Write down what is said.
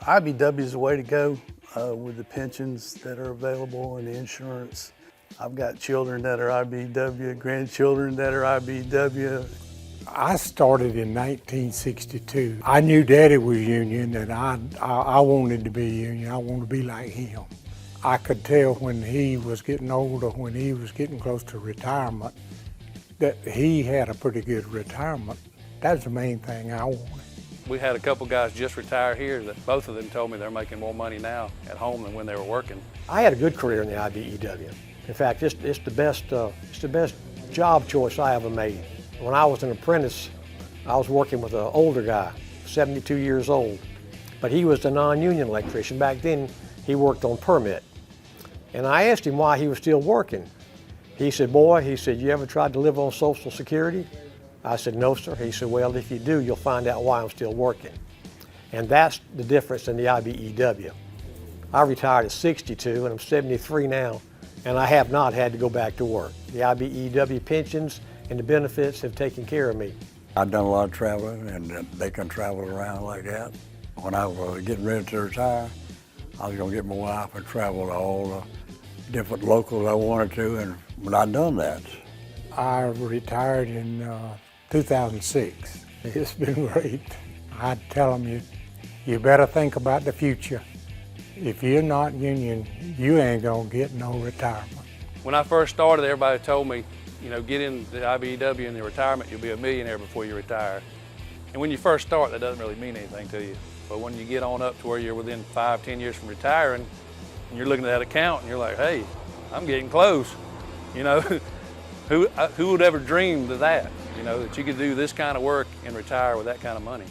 IBEW is the way to go with the pensions that are available and the insurance. I've got children that are IBEW, grandchildren that are IBEW. I started in 1962. I knew Daddy was union and I wanted to be union. I wanted to be like him. I could tell when he was getting older, when he was getting close to retirement, that he had a pretty good retirement. That's the main thing I wanted. We had a couple guys just retire here that both of them told me they're making more money now at home than when they were working. I had a good career in the IBEW. In fact, it's the best job choice I ever made. When I was an apprentice, I was working with an older guy, 72 years old, but he was a non-union electrician. Back then, he worked on permit. And I asked him why he was still working. He said, boy, he said, you ever tried to live on Social Security? I said, no, sir. He said, well, if you do, you'll find out why I'm still working. And that's the difference in the IBEW. I retired at 62 and I'm 73 now, and I have not had to go back to work. The IBEW pensions and the benefits have taken care of me. I've done a lot of traveling, and they can travel around like that. When I was getting ready to retire, I was gonna get my wife and travel to all the different locals I wanted to, and when I done that. I retired in 2006. It's been great. I'd tell them, you better think about the future. If you're not union, you ain't gonna get no retirement. When I first started, everybody told me, you know, get in the IBEW in the retirement, you'll be a millionaire before you retire. And when you first start, that doesn't really mean anything to you. But when you get on up to where you're within 5, 10 years from retiring, and you're looking at that account and you're like, hey, I'm getting close. You know, who would ever dream of that? You know, that you could do this kind of work and retire with that kind of money.